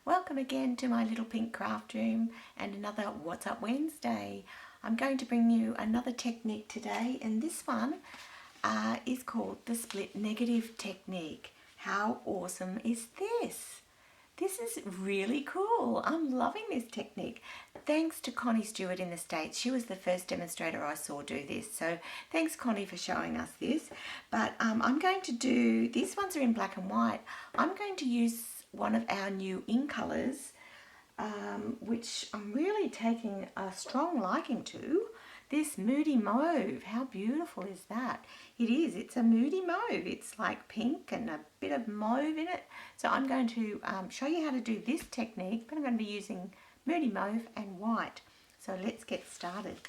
Welcome again to my little pink craft room and another What's Up Wednesday. I'm going to bring you another technique today, and this one is called the split negative technique. How awesome is this? This is really cool. I'm loving this technique. Thanks to Connie Stewart in the States. She was the first demonstrator I saw do this. So thanks, Connie, for showing us this. But I'm going to do, these ones are in black and white. I'm going to use one of our new in colours, which I'm really taking a strong liking to. This Moody Mauve. How beautiful is that? It is. It's a Moody Mauve. It's like pink and a bit of mauve in it. So I'm going to show you how to do this technique, but I'm going to be using Moody Mauve and white. So let's get started.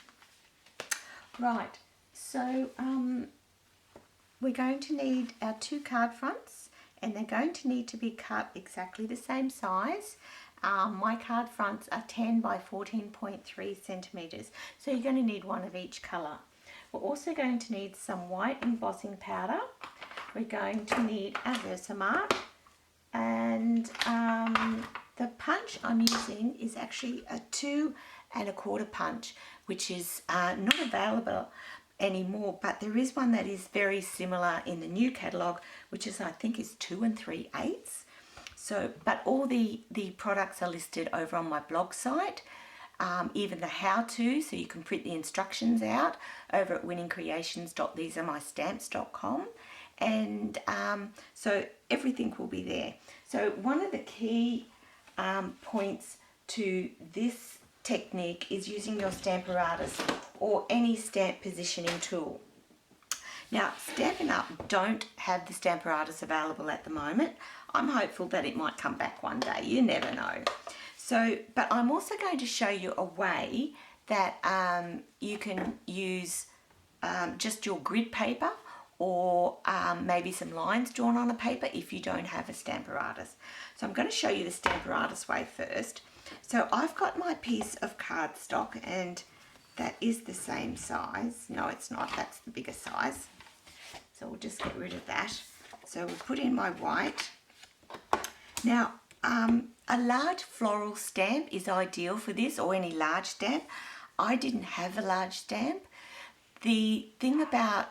Right, so we're going to need our two card fronts, and they're going to need to be cut exactly the same size. My card fronts are 10 by 14.3 centimetres, so you're going to need one of each colour. We're also going to need some white embossing powder. We're going to need a Versamark, and the punch I'm using is actually a 2 1/4 punch, which is not available anymore, but there is one that is very similar in the new catalogue, which is, I think, is 2 3/8. So, but all the products are listed over on my blog site, even the how-to, so you can print the instructions out over at winningcreations.thesearemystamps.com, and so everything will be there. So one of the key points to this technique is using your Stamparatus or any stamp positioning tool. Now, Stampin' Up! Don't have the Stamparatus available at the moment. I'm hopeful that it might come back one day. You never know. So, but I'm also going to show you a way that you can use just your grid paper, or maybe some lines drawn on a paper if you don't have a Stamparatus. So I'm going to show you the Stamparatus way first. So I've got my piece of cardstock, and that is the same size. No, it's not. That's the bigger size. So we'll just get rid of that. So we'll put in my white. Now, a large floral stamp is ideal for this, or any large stamp. I didn't have a large stamp. The thing about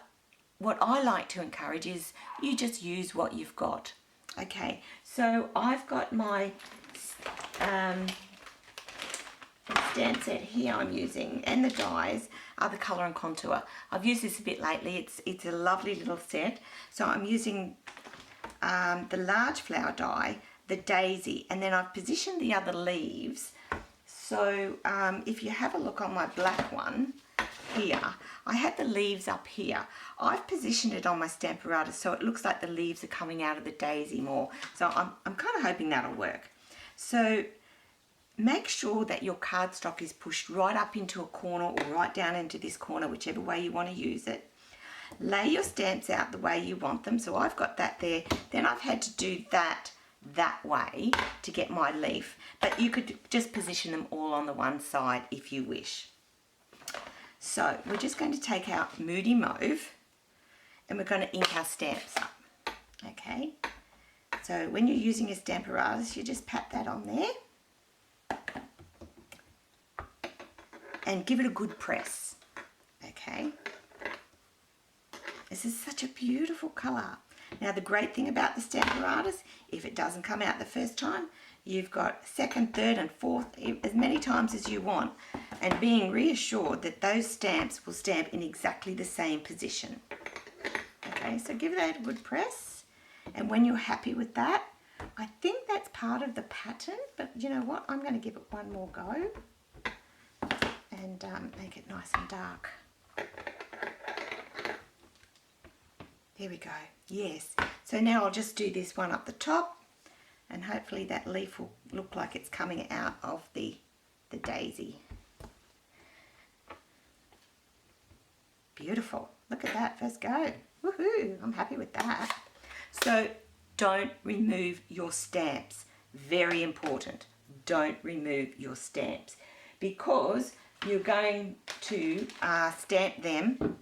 what I like to encourage is you just use what you've got. Okay, so I've got my stamp set here I'm using, and the dies are the Colour and Contour. I've used this a bit lately. It's a lovely little set. So I'm using the large flower die, the daisy, and then I've positioned the other leaves. So if you have a look on my black one here, I had the leaves up here. I've positioned it on my Stamparatus so it looks like the leaves are coming out of the daisy more. So I'm kind of hoping that'll work. So make sure that your cardstock is pushed right up into a corner or right down into this corner, whichever way you want to use it. Lay your stamps out the way you want them. So I've got that there. Then I've had to do that way to get my leaf. But you could just position them all on the one side if you wish. So we're just going to take out Moody Mauve, and we're going to ink our stamps up. Okay. So when you're using a Stamparatus, you just pat that on there and give it a good press. Okay. This is such a beautiful colour. Now, the great thing about the Stamparatus, if it doesn't come out the first time, you've got second, third and fourth, as many times as you want, and being reassured that those stamps will stamp in exactly the same position. Okay, so give that a good press, and when you're happy with that, I think that's part of the pattern, but you know what, I'm going to give it one more go and make it nice and dark. There we go. Yes. So now I'll just do this one up the top, and hopefully that leaf will look like it's coming out of the daisy. Beautiful. Look at that first go. Woohoo! I'm happy with that. So don't remove your stamps. Very important. Don't remove your stamps, because you're going to stamp them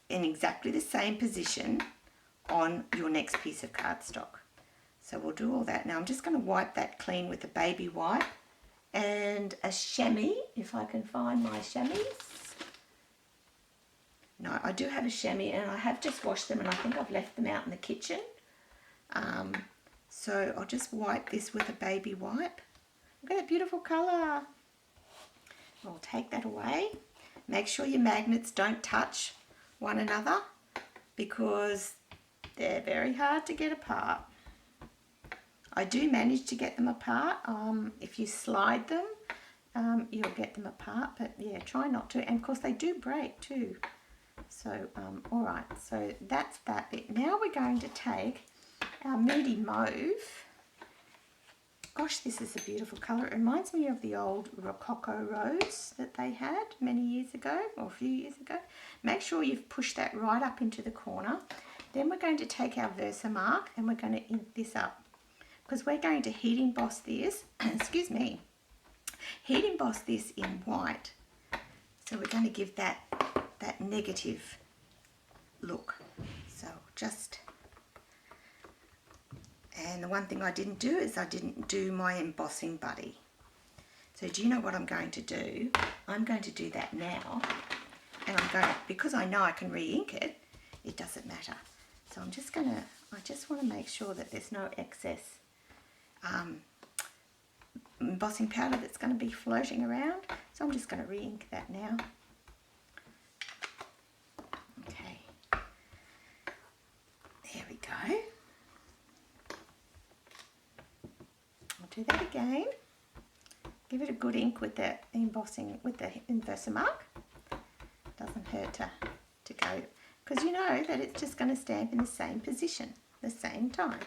in exactly the same position on your next piece of cardstock. So we'll do all that. Now I'm just going to wipe that clean with a baby wipe and a chamois, if I can find my chamois. No, I do have a chamois and I have just washed them and I think I've left them out in the kitchen. So I'll just wipe this with a baby wipe. Look at that beautiful colour. I'll take that away. Make sure your magnets don't touch one another because they're very hard to get apart. I do manage to get them apart. If you slide them, you'll get them apart, but yeah, try not to. And of course they do break too. So, all right, so that's that bit. Now we're going to take our Moody Mauve. Gosh, this is a beautiful colour. It reminds me of the old Rococo rose that they had many years ago, or a few years ago. Make sure you've pushed that right up into the corner. Then we're going to take our Versamark and we're going to ink this up, because we're going to heat emboss this, excuse me, heat emboss this in white. So we're going to give that negative look. So just, and the one thing I didn't do is I didn't do my embossing buddy. So do you know what I'm going to do? I'm going to do that now, and I'm going to, because I know I can re-ink it, it doesn't matter. So I'm just going to, I just want to make sure that there's no excess embossing powder that's going to be floating around. So I'm just going to re-ink that now. Okay, there we go. I'll do that again. Give it a good ink with the embossing, with the Versamark. Doesn't hurt to go, because you know that it's just going to stamp in the same position, the same time.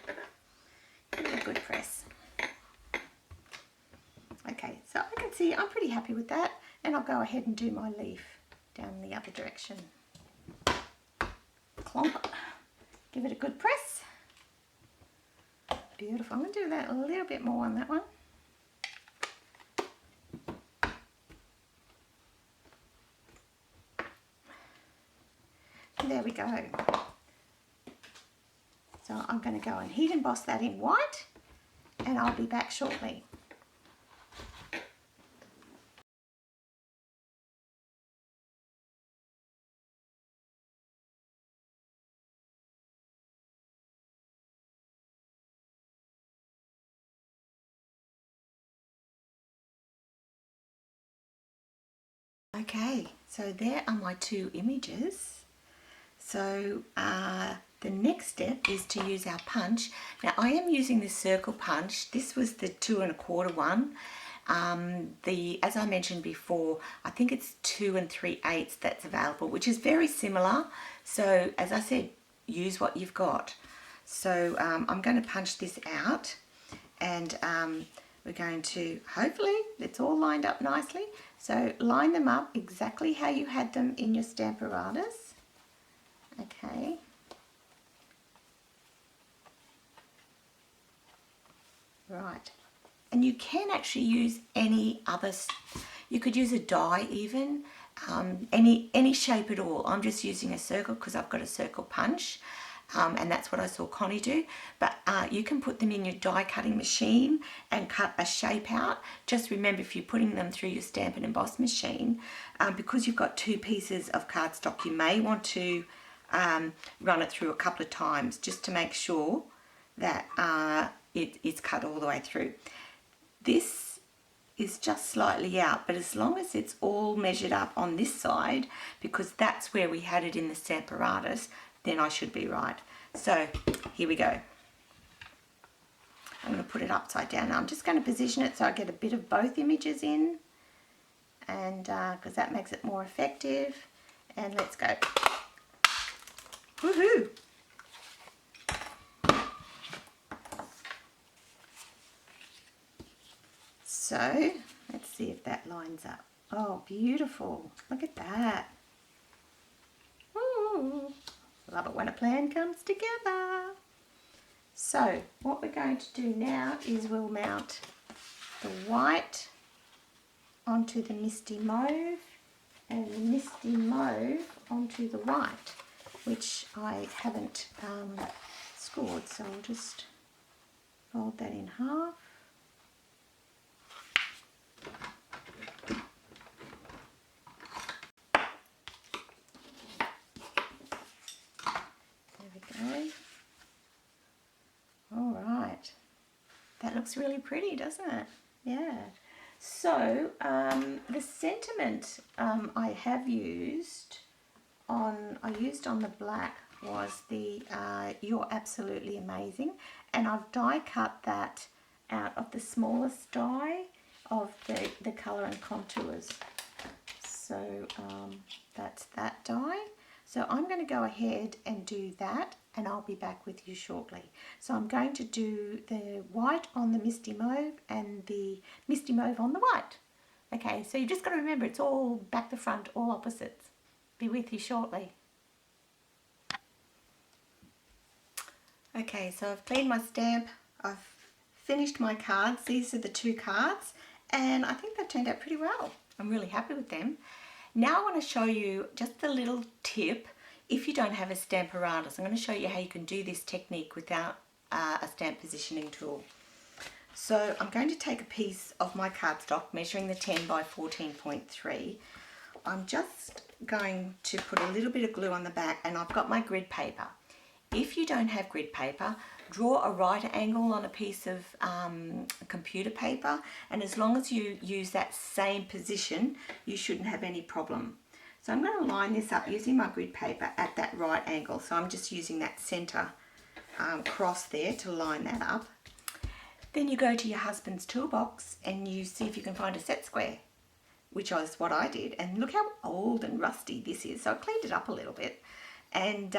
Give it a good press. Okay, so I can see I'm pretty happy with that, and I'll go ahead and do my leaf down the other direction. Clomp. Give it a good press. Beautiful. I'm going to do that a little bit more on that one. There we go. So I'm going to go and heat emboss that in white, and I'll be back shortly. Okay, so there are my two images. So the next step is to use our punch. Now I am using this circle punch. This was the 2 1/4 one. As I mentioned before, I think it's 2 3/8 that's available, which is very similar. So as I said, use what you've got. So I'm going to punch this out, and we're going to, hopefully it's all lined up nicely. So line them up exactly how you had them in your Stamparatus. Okay. Right. And you can actually use any other, you could use a die even, any shape at all. I'm just using a circle because I've got a circle punch. And that's what I saw Connie do, but you can put them in your die cutting machine and cut a shape out. Just remember, if you're putting them through your stamp and emboss machine, because you've got 2 pieces of cardstock, you may want to run it through a couple of times just to make sure that it's cut all the way through. This is just slightly out, but as long as it's all measured up on this side, because that's where we had it in the Stamparatus, then I should be right. So here we go. I'm going to put it upside down. Now I'm just going to position it so I get a bit of both images in, and because that makes it more effective. And let's go. Woohoo! So let's see if that lines up. Oh, beautiful. Look at that. Ooh. Love it when a plan comes together. So what we're going to do now is we'll mount the white onto the Misty Mauve and the Misty Mauve onto the white, which I haven't scored, so I'll just fold that in half. There we go. All right. That looks really pretty, doesn't it? Yeah. So the sentiment I used on the black was the "You're absolutely amazing," and I've die cut that out of the smallest die of the colour and contours. So that's that die. So I'm going to go ahead and do that, and I'll be back with you shortly. So I'm going to do the white on the Misty Mauve and the Misty Mauve on the white. Okay, so you just got to remember it's all back to front, all opposites. Be with you shortly. Okay, so I've cleaned my stamp, I've finished my cards. These are the 2 cards, and I think they've turned out pretty well. I'm really happy with them. Now I want to show you just a little tip if you don't have a Stamparatus. I'm going to show you how you can do this technique without a stamp positioning tool. So I'm going to take a piece of my cardstock measuring the 10 by 14.3. I'm just going to put a little bit of glue on the back, and I've got my grid paper. If you don't have grid paper, draw a right angle on a piece of computer paper, and as long as you use that same position, you shouldn't have any problem. So I'm going to line this up using my grid paper at that right angle. So I'm just using that center cross there to line that up. Then you go to your husband's toolbox and you see if you can find a set square, which is what I did. And look how old and rusty this is. So I cleaned it up a little bit, and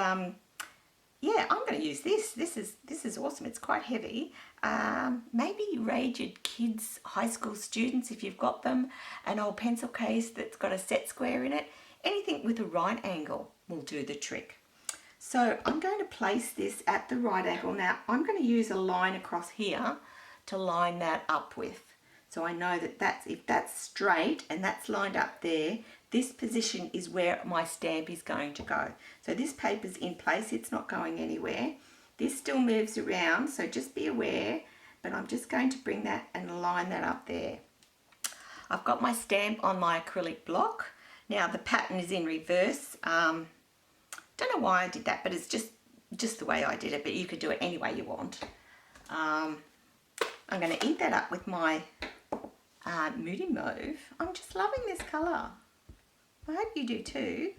yeah, I'm going to use this. This is awesome. It's quite heavy. Maybe Raged Kids, high school students, if you've got them, an old pencil case that's got a set square in it. Anything with a right angle will do the trick. So I'm going to place this at the right angle. Now I'm going to use a line across here to line that up with. So I know that if that's straight and that's lined up there, this position is where my stamp is going to go. So this paper's in place, it's not going anywhere. This still moves around, so just be aware, but I'm just going to bring that and line that up there. I've got my stamp on my acrylic block. Now the pattern is in reverse. Don't know why I did that, but it's just the way I did it, but you could do it any way you want. I'm going to ink that up with my Moody Mauve. I'm just loving this colour. I hope you do too.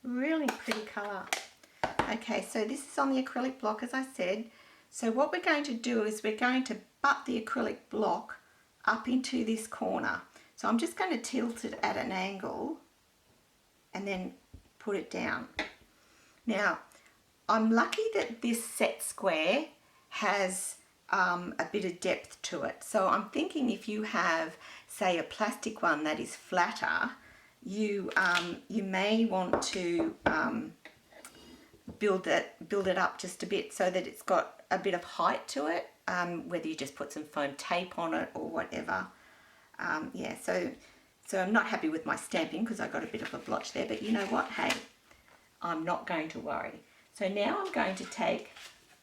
Really pretty colour. Okay, so this is on the acrylic block, as I said. So what we're going to do is we're going to butt the acrylic block up into this corner. So I'm just going to tilt it at an angle and then put it down. Now, I'm lucky that this set square has a bit of depth to it. So I'm thinking if you have, say, a plastic one that is flatter, you may want to build it up just a bit so that it's got a bit of height to it, whether you just put some foam tape on it or whatever. Yeah, so I'm not happy with my stamping because I got a bit of a blotch there, but you know what, hey, I'm not going to worry. So now I'm going to take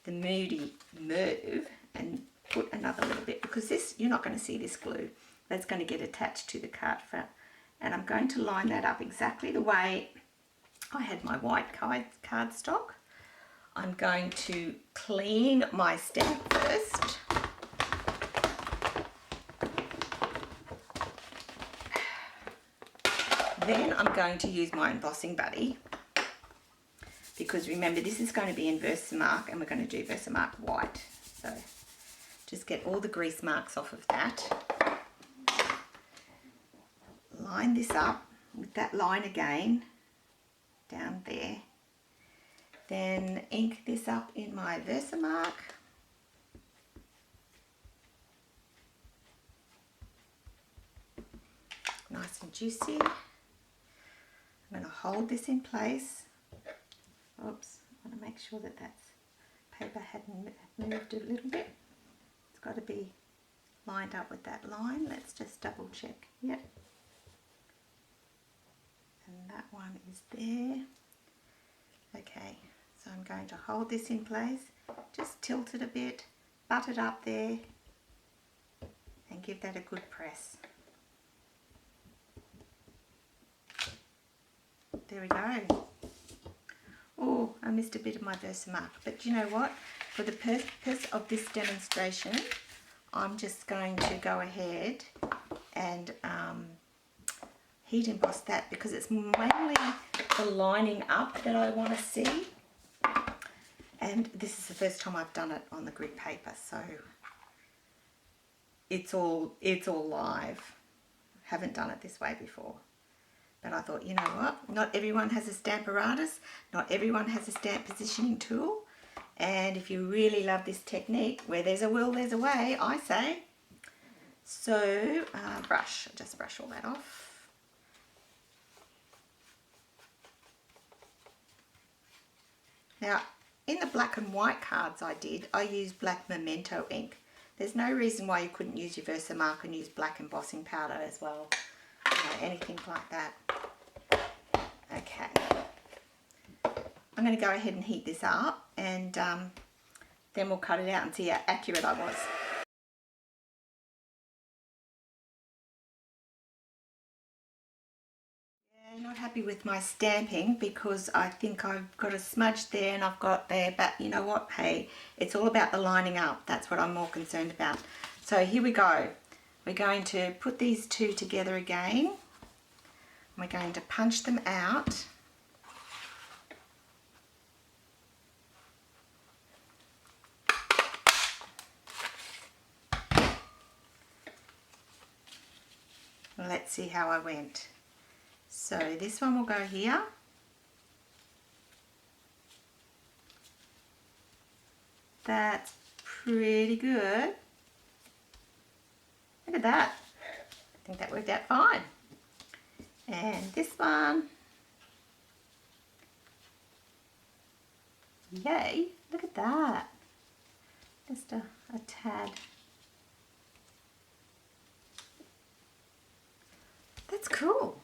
the Moody Mauve and put another little bit, because this, you're not going to see this glue, that's going to get attached to the card front. And I'm going to line that up exactly the way I had my white cardstock. I'm going to clean my stamp first. Then I'm going to use my embossing buddy, because remember this is going to be in Versamark and we're going to do Versamark white. So just get all the grease marks off of that. Line this up with that line again down there. Then ink this up in my Versamark. Nice and juicy. I'm going to hold this in place. Oops, I want to make sure that that paper hadn't moved a little bit. It's got to be lined up with that line. Let's just double check. Yep. And that one is there. Okay, so I'm going to hold this in place, just tilt it a bit, butt it up there and give that a good press. There we go. Oh, I missed a bit of my Versamark, but you know what? For the purpose of this demonstration, I'm just going to go ahead and heat emboss that, because it's mainly the lining up that I want to see. And this is the first time I've done it on the grid paper, so it's all live. Haven't done it this way before. But I thought, you know what? Not everyone has a Stamparatus. Not everyone has a stamp positioning tool. And if you really love this technique, where there's a will, there's a way, I say. So, brush. Just brush all that off. Now, in the black and white cards I used black Memento ink. There's no reason why you couldn't use your Versamark and use black embossing powder as well. Anything like that. Okay. I'm going to go ahead and heat this up, and then we'll cut it out and see how accurate I was. Not happy with my stamping, because I think I've got a smudge there and I've got there, but you know what, hey, it's all about the lining up. That's what I'm more concerned about. So here we go. We're going to put these two together again. We're going to punch them out. Let's see how I went. So this one will go here. That's pretty good. Look at that. I think that worked out fine. And this one. Yay, look at that. Just a tad. That's cool.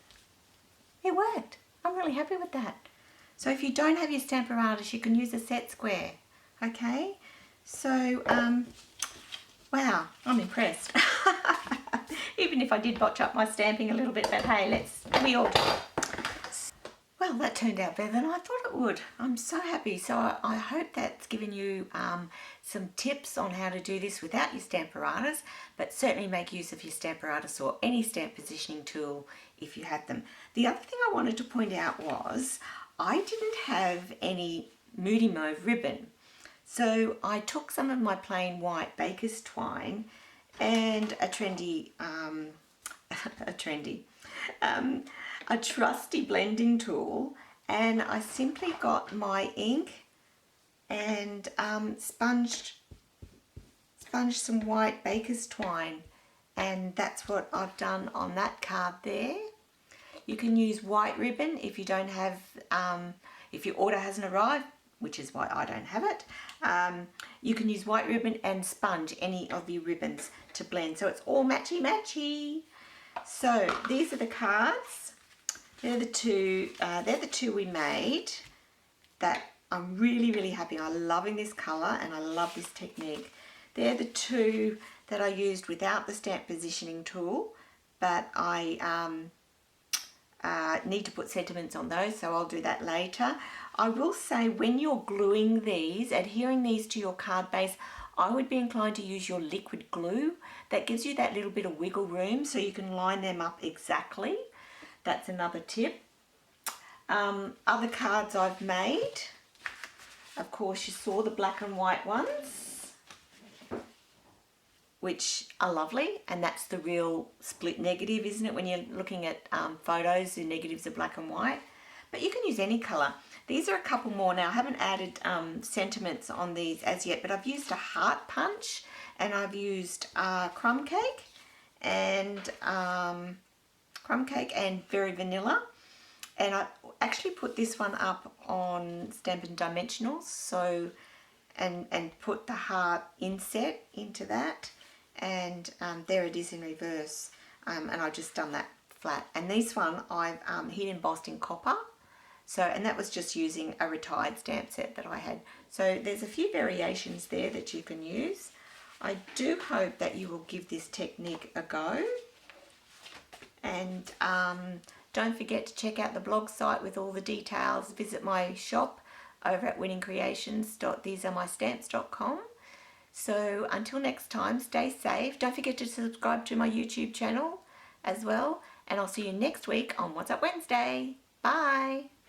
It worked. I'm really happy with that. So if you don't have your Stamparatus, you can use a set square. Okay? So, wow, I'm impressed. Even if I did botch up my stamping a little bit, but hey, we all do it. Well, that turned out better than I thought it would. I'm so happy. So I hope that's given you some tips on how to do this without your Stamparatus, but certainly make use of your Stamparatus or any stamp positioning tool if you have them. The other thing I wanted to point out was I didn't have any Moody Mauve ribbon. So I took some of my plain white baker's twine and a trusty blending tool, and I simply got my ink and sponged some white baker's twine, and that's what I've done on that card there. You can use white ribbon if you don't have, if your order hasn't arrived, which is why I don't have it. You can use white ribbon and sponge any of your ribbons to blend, so it's all matchy. So these are the cards. They're the two we made that I'm really happy. I'm loving this colour and I love this technique. They're the two that I used without the stamp positioning tool, but I need to put sentiments on those, so I'll do that later. I will say, when you're gluing these, adhering these to your card base, I would be inclined to use your liquid glue. That gives you that little bit of wiggle room so you can line them up exactly. That's another tip. Other cards I've made, of course you saw the black and white ones, which are lovely, and that's the real split negative, isn't it? When you're looking at photos, the negatives are black and white, but you can use any colour. These are a couple more now. I haven't added sentiments on these as yet, but I've used a heart punch, and I've used crumb cake and Very Vanilla, and I actually put this one up on Stampin' Dimensionals, so and put the heart inset into that, and there it is in reverse, and I've just done that flat. And this one I've heat embossed in copper, so, and that was just using a retired stamp set that I had. So there's a few variations there that you can use. I do hope that you will give this technique a go. And don't forget to check out the blog site with all the details. Visit my shop over at winningcreations.thesearemystamps.com. So until next time, stay safe. Don't forget to subscribe to my YouTube channel as well. And I'll see you next week on What's Up Wednesday. Bye.